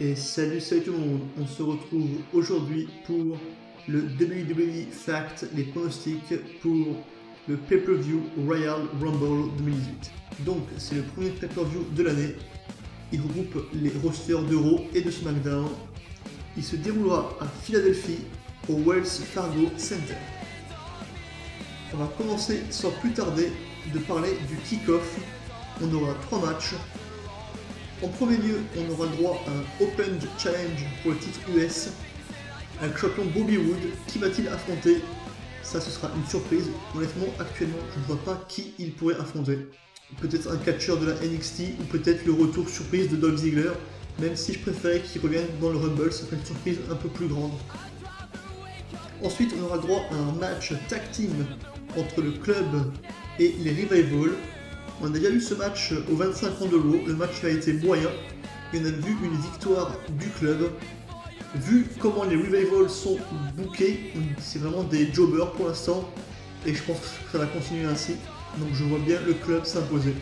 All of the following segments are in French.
Et salut tout le monde, on se retrouve aujourd'hui pour le WWE Fact, les pronostics pour le pay-per-view Royal Rumble 2018. Donc c'est le premier pay-per-view de l'année, il regroupe les rosters de Raw et de SmackDown. Il se déroulera à Philadelphie au Wells Fargo Center. On va commencer sans plus tarder de parler du kick-off. On aura 3 matchs. En premier lieu, on aura le droit à un Open Challenge pour le titre US. Un champion Bobby Roode, qui va-t-il affronter? Ça, ce sera une surprise. Honnêtement, actuellement, je ne vois pas qui il pourrait affronter. Peut-être un catcheur de la NXT ou peut-être le retour surprise de Dolph Ziggler. Même si je préférais qu'il revienne dans le Rumble, ça ferait une surprise un peu plus grande. Ensuite, on aura le droit à un match tag team entre le club et les Revival. On a déjà eu ce match au 25 ans de Raw, le match a été moyen et on a vu une victoire du club. Vu comment les Revival sont bookés, c'est vraiment des jobbers pour l'instant et je pense que ça va continuer ainsi. Donc je vois bien le club s'imposer.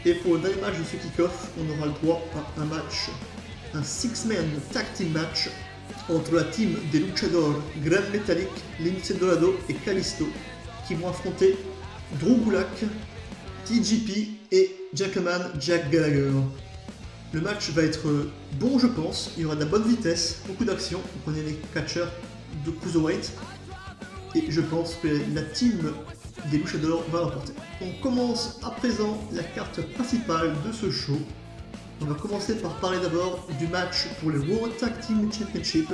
Et pour le dernier match de ce kick-off, on aura le droit à un match, un 6-man tag team match entre la team des Luchadors, Gran Metalik, Lince Dorado et Kalisto qui vont affronter Drew Gulak, TJP et Gentleman Jack Gallagher. Le match va être bon, je pense. Il y aura de la bonne vitesse, beaucoup d'action. On connaît les catcheurs de Cruiserweight. Et je pense que la team des Luchadors va l'emporter. On commence à présent la carte principale de ce show. On va commencer par parler d'abord du match pour le Raw Tag Team Championship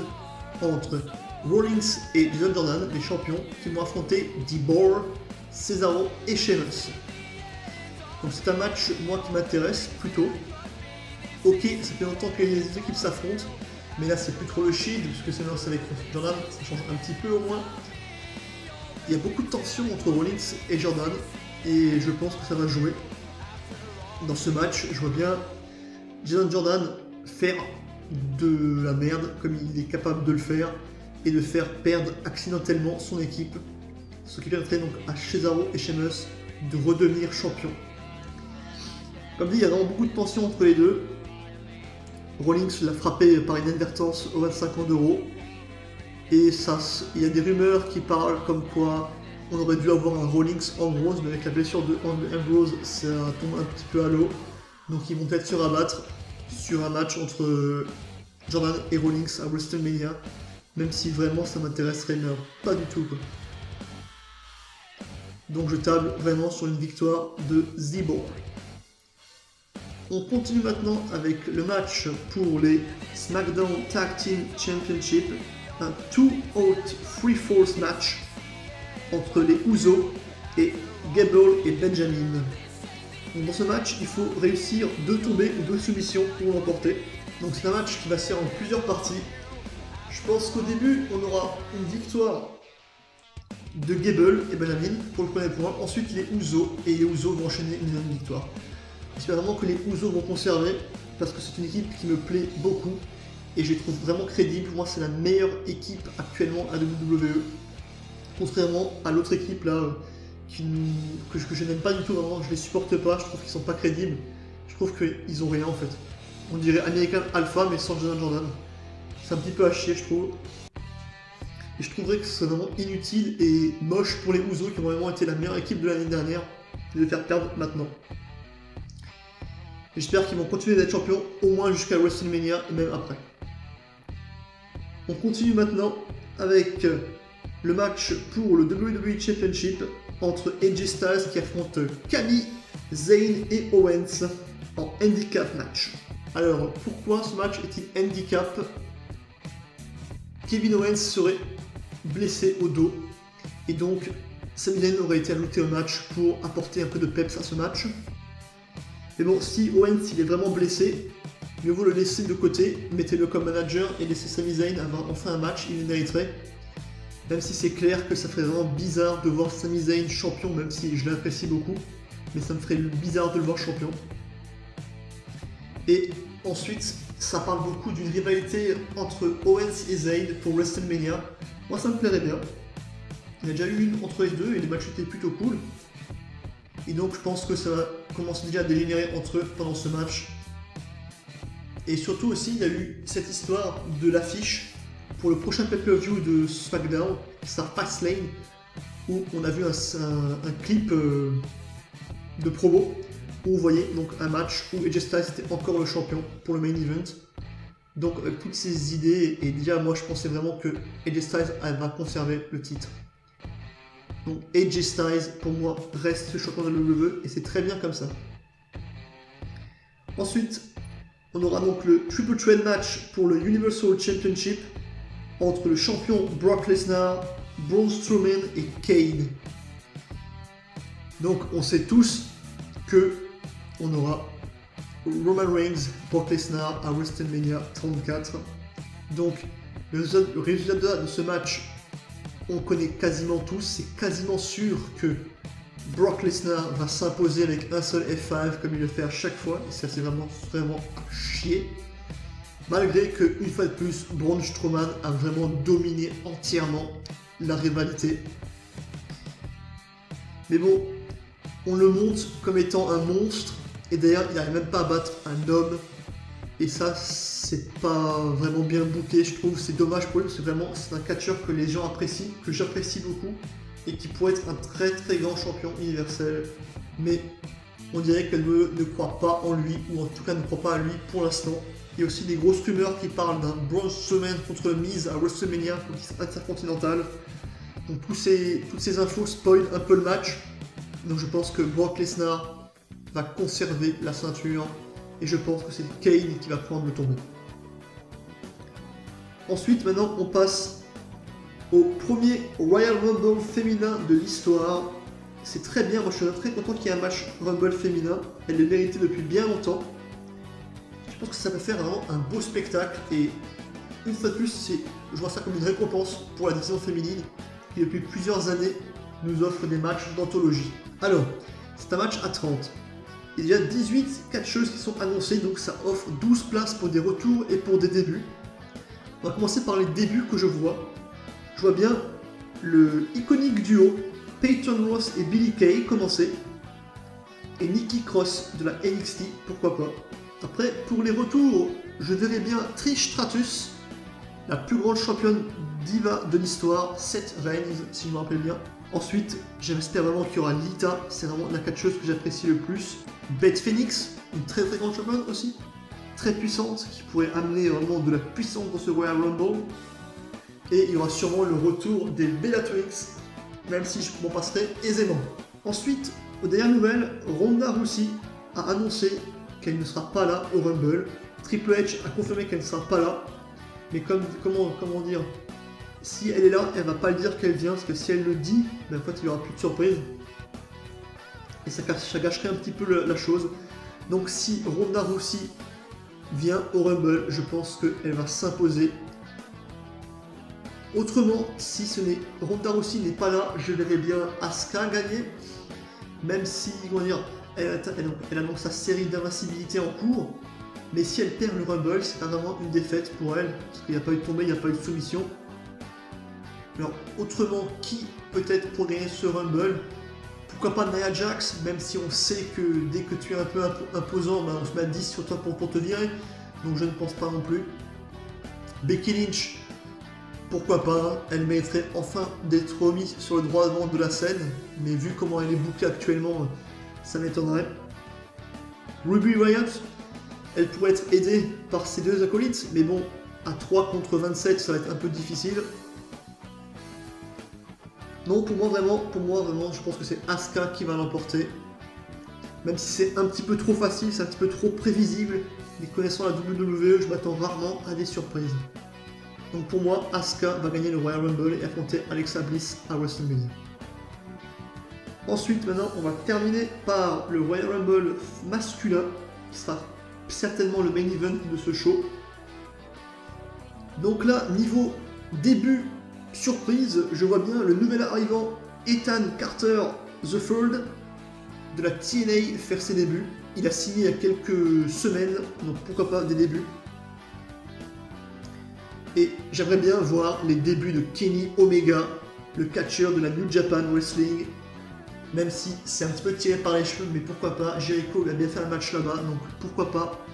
entre Rollins et Jason Jordan, les champions, qui vont affronter D-Bar, Cesaro et Sheamus. Donc c'est un match, moi, qui m'intéresse plutôt. Ok, ça fait longtemps que les équipes s'affrontent, mais là c'est plus trop le Shield, puisque c'est lancé avec Jordan, ça change un petit peu au moins. Il y a beaucoup de tension entre Rollins et Jordan, et je pense que ça va jouer. Dans ce match, je vois bien Jason Jordan faire de la merde, comme il est capable de le faire, et de faire perdre accidentellement son équipe, ce qui permettrait donc à Cesaro et Sheamus de redevenir champions. Comme dit, il y a vraiment beaucoup de tension entre les deux. Rollins l'a frappé par inadvertance au 25 ans d'Euro. Et ça, il y a des rumeurs qui parlent comme quoi on aurait dû avoir un Rollins Ambrose, mais avec la blessure de Ambrose, ça tombe un petit peu à l'eau. Donc ils vont peut-être se rabattre sur un match entre Jordan et Rollins à WrestleMania. Même si vraiment ça m'intéresserait, mais pas du tout, quoi. Donc je table vraiment sur une victoire de Z-Bar. On continue maintenant avec le match pour les SmackDown Tag Team Championship, un 2-out 3-Falls match entre les Usos et Gable et Benjamin. Donc dans ce match, il faut réussir 2 tombées ou 2 soumissions pour l'emporter. Donc c'est un match qui va se faire en plusieurs parties. Je pense qu'au début, on aura une victoire de Gable et Benjamin pour le premier point. Ensuite, les Usos, et les Usos vont enchaîner une deuxième victoire. J'espère vraiment que les Usos vont conserver, parce que c'est une équipe qui me plaît beaucoup et je les trouve vraiment crédibles. Pour moi, c'est la meilleure équipe actuellement à WWE. Contrairement à l'autre équipe là, que je n'aime pas du tout, vraiment, je les supporte pas, je trouve qu'ils sont pas crédibles. Je trouve qu'ils ont rien en fait. On dirait American Alpha mais sans Jason Jordan. C'est un petit peu à chier, je trouve. Et je trouverais que c'est vraiment inutile et moche pour les Usos qui ont vraiment été la meilleure équipe de l'année dernière de les faire perdre maintenant. J'espère qu'ils vont continuer d'être champions au moins jusqu'à WrestleMania et même après. On continue maintenant avec le match pour le WWE Championship entre AJ Styles qui affronte Kami, Zayn et Owens en handicap match. Alors pourquoi ce match est-il handicap? Kevin Owens serait blessé au dos et donc Sami Zayn aurait été ajouté au match pour apporter un peu de peps à ce match. Mais bon, si Owens il est vraiment blessé, mieux vaut le laisser de côté, mettez-le comme manager et laissez Sami Zayn avoir enfin un match, il le mériterait. Même si c'est clair que ça ferait vraiment bizarre de voir Sami Zayn champion, même si je l'apprécie beaucoup, mais ça me ferait bizarre de le voir champion. Et ensuite, ça parle beaucoup d'une rivalité entre Owens et Zayn pour WrestleMania. Moi ça me plairait bien. Il y a déjà eu une entre les deux et les matchs étaient plutôt cool. Et donc je pense que ça va commencer déjà à dégénérer entre eux pendant ce match. Et surtout aussi, il y a eu cette histoire de l'affiche pour le prochain pay-per-view de SmackDown, qui sera Fastlane, où on a vu un clip de promo, où vous voyez donc un match où AJ Styles était encore le champion pour le main event. Donc avec toutes ces idées, et déjà moi je pensais vraiment que AJ Styles va conserver le titre. Donc AJ Styles pour moi reste le champion de la WWE et c'est très bien comme ça. Ensuite, on aura donc le Triple Threat match pour le Universal Championship entre le champion Brock Lesnar, Braun Strowman et Kane. Donc on sait tous que on aura Roman Reigns, Brock Lesnar à WrestleMania 34. Donc le résultat de ce match, on connaît quasiment tous. C'est quasiment sûr que Brock Lesnar va s'imposer avec un seul F5 comme il le fait à chaque fois. Et ça c'est vraiment à chier. Malgré que, une fois de plus, Braun Strowman a vraiment dominé entièrement la rivalité. Mais bon, on le monte comme étant un monstre. Et d'ailleurs, il n'arrive même pas à battre un homme. Et ça, c'est pas vraiment bien booké, je trouve. C'est dommage pour lui, parce que vraiment, c'est un catcheur que les gens apprécient, que j'apprécie beaucoup. Et qui pourrait être un très très grand champion universel. Mais on dirait qu'elle ne croit pas en lui, ou en tout cas ne croit pas à lui pour l'instant. Il y a aussi des grosses rumeurs qui parlent d'un Braun Strowman contre Miz à WrestleMania pour le titre intercontinental. Donc toutes ces infos spoilent un peu le match. Donc je pense que Brock Lesnar va conserver la ceinture et je pense que c'est Kane qui va prendre le tombeau. Ensuite, maintenant, on passe au premier Royal Rumble féminin de l'histoire. C'est très bien, moi je suis très content qu'il y ait un match Rumble féminin. Elle le méritait depuis bien longtemps. Je pense que ça peut faire vraiment un beau spectacle et une fois de plus, je vois ça comme une récompense pour la division féminine qui depuis plusieurs années nous offre des matchs d'anthologie. Alors, c'est un match à 30. Il y a 18 catcheuses qui sont annoncées, donc ça offre 12 places pour des retours et pour des débuts. On va commencer par les débuts que je vois. Je vois bien le iconique duo Peyton Ross et Billie Kay commencer. Et Nikki Cross de la NXT, pourquoi pas. Après, pour les retours, je verrais bien Trish Stratus, la plus grande championne diva de l'histoire, Seth Rollins, si je me rappelle bien. Ensuite, j'espère vraiment qu'il y aura Lita, c'est vraiment la catcheuse que j'apprécie le plus. Beth Phoenix, une très très grande championne aussi, très puissante, qui pourrait amener vraiment de la puissance dans ce Royal Rumble. Et il y aura sûrement le retour des Bellatrix, même si je m'en passerai aisément. Ensuite, aux dernières nouvelles, Ronda Rousey a annoncé qu'elle ne sera pas là au Rumble. Triple H a confirmé qu'elle ne sera pas là. Mais comment dire, si elle est là, elle va pas le dire qu'elle vient, parce que si elle le dit, ben en fait il n'y aura plus de surprise. Et ça gâcherait un petit peu la chose. Donc si Ronda Rousey vient au Rumble, je pense qu'elle va s'imposer. Autrement, si Ronda Rousey n'est pas là, je verrais bien Asuka gagner. Même si, comment dire, elle a donc sa série d'invincibilité en cours. Mais si elle perd le Rumble, c'est vraiment une défaite pour elle. Parce qu'il n'y a pas eu de tombée, il n'y a pas eu de soumission. Alors, autrement, qui peut-être pour gagner ce Rumble? Pourquoi pas Nia Jax, même si on sait que dès que tu es un peu imposant, ben on se met à 10 sur toi pour te virer. Donc je ne pense pas non plus. Becky Lynch, pourquoi pas, elle mériterait enfin d'être remise sur le droit devant de la scène. Mais vu comment elle est bookée actuellement, ça m'étonnerait. Ruby Riott, elle pourrait être aidée par ses deux acolytes, mais bon, à 3 contre 27, ça va être un peu difficile. Non, pour moi vraiment, je pense que c'est Asuka qui va l'emporter. Même si c'est un petit peu trop facile, c'est un petit peu trop prévisible. Mais connaissant la WWE, je m'attends rarement à des surprises. Donc pour moi, Asuka va gagner le Royal Rumble et affronter Alexa Bliss à WrestleMania. Ensuite, maintenant, on va terminer par le Royal Rumble masculin, qui sera certainement le main event de ce show. Donc là, niveau début surprise, je vois bien le nouvel arrivant Ethan Carter III de la TNA faire ses débuts. Il a signé il y a quelques semaines, donc pourquoi pas des débuts. Et j'aimerais bien voir les débuts de Kenny Omega, le catcheur de la New Japan Wrestling. Même si c'est un petit peu tiré par les cheveux, mais pourquoi pas. Jericho il a bien fait un match là-bas, donc pourquoi pas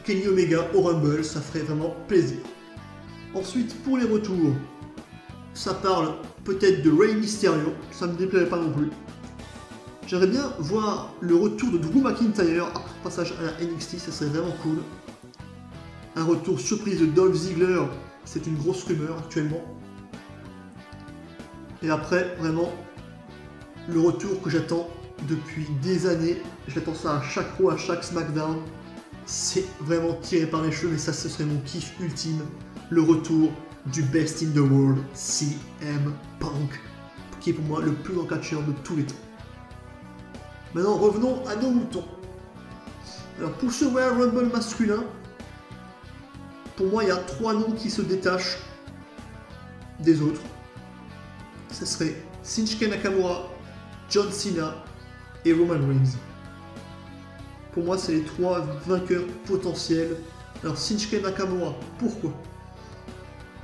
Kenny Omega au Rumble, ça ferait vraiment plaisir. Ensuite, pour les retours, ça parle peut-être de Rey Mysterio, ça me déplairait pas non plus. J'aimerais bien voir le retour de Drew McIntyre après passage à la NXT, ça serait vraiment cool. Un retour surprise de Dolph Ziggler, c'est une grosse rumeur actuellement. Et après, vraiment, le retour que j'attends depuis des années, j'attends ça à chaque fois, à chaque SmackDown. C'est vraiment tiré par les cheveux, mais ça, ce serait mon kiff ultime. Le retour du Best in the World, CM Punk, qui est pour moi le plus grand catcheur de tous les temps. Maintenant, revenons à nos moutons. Alors, pour ce Royal Rumble masculin, pour moi, il y a 3 noms qui se détachent des autres. Ce serait Shinsuke Nakamura, John Cena et Roman Reigns. Pour moi, c'est les 3 vainqueurs potentiels. Alors, Shinsuke Nakamura, pourquoi?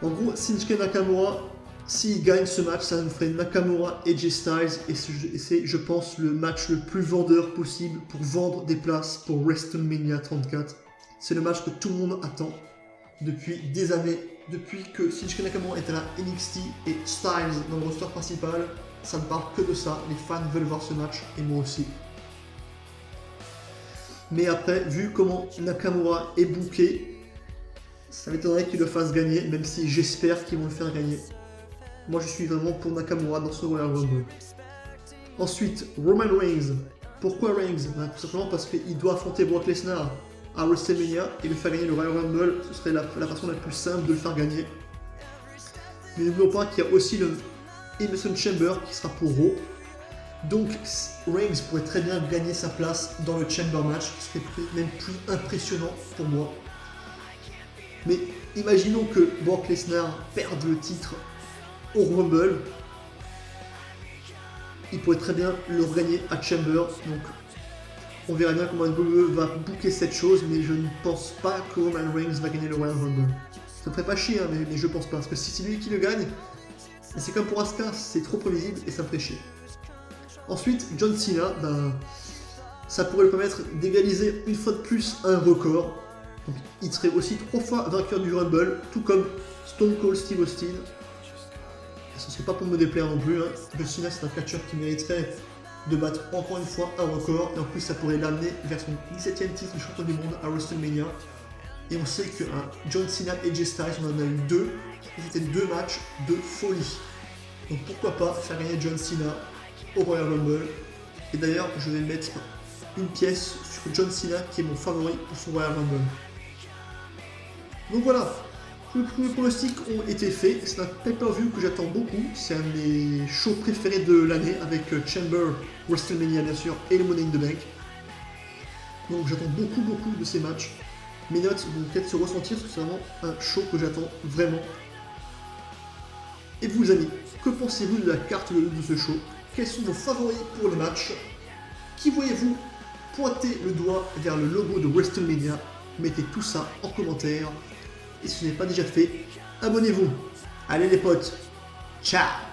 En gros, Shinsuke Nakamura, s'il gagne ce match, ça nous ferait Nakamura et AJ Styles, et c'est, je pense, le match le plus vendeur possible pour vendre des places pour WrestleMania 34. C'est le match que tout le monde attend depuis des années. Depuis que Shinsuke Nakamura est à la NXT et Styles dans le roster principal, ça ne parle que de ça. Les fans veulent voir ce match, et moi aussi. Mais après, vu comment Nakamura est booké, ça m'étonnerait qu'il le fasse gagner, même si j'espère qu'ils vont le faire gagner. Moi, je suis vraiment pour Nakamura dans ce Royal Rumble. Ensuite, Roman Reigns. Pourquoi Reigns? Tout simplement parce qu'il doit affronter Brock Lesnar à WrestleMania et le faire gagner le Royal Rumble, ce serait la façon la plus simple de le faire gagner. Mais n'oublions pas qu'il y a aussi le Elimination Chamber qui sera pour Raw. Donc Reigns pourrait très bien gagner sa place dans le Chamber match, ce serait même plus impressionnant pour moi. Mais imaginons que Brock Lesnar perde le titre au Rumble. Il pourrait très bien le regagner à Chamber. Donc on verra bien comment WWE va booker cette chose, mais je ne pense pas que Roman Reigns va gagner le Royal Rumble. Ça me ferait pas chier, hein, mais je pense pas. Parce que si c'est lui qui le gagne, c'est comme pour Asuka, c'est trop prévisible et ça me ferait chier. Ensuite, John Cena, ça pourrait le permettre d'égaliser une fois de plus un record. Donc, il serait aussi 3 fois vainqueur du Rumble, tout comme Stone Cold Steve Austin. Ce serait pas pour me déplaire non plus. John Cena, c'est un catcheur qui mériterait de battre encore une fois un record. Et en plus, ça pourrait l'amener vers son 17e titre de champion du monde à WrestleMania. Et on sait que John Cena et AJ Styles, on en a eu 2. Et c'était 2 matchs de folie. Donc pourquoi pas faire gagner John Cena au Royal Rumble. Et d'ailleurs, je vais mettre une pièce sur John Cena qui est mon favori pour son Royal Rumble. Donc voilà, tous les pronostics ont été faits. C'est un pay-per-view que j'attends beaucoup. C'est un de mes shows préférés de l'année avec Chamber, WrestleMania bien sûr et le Money in the Bank. Donc j'attends beaucoup de ces matchs. Mes notes vont peut-être se ressentir parce que c'est vraiment un show que j'attends vraiment. Et vous amis, que pensez-vous de la carte de ce show? Quels sont vos favoris pour les matchs? Qui voyez-vous pointer le doigt vers le logo de WrestleMania? Mettez tout ça en commentaire. Et si ce n'est pas déjà fait, abonnez-vous. Allez les potes, ciao!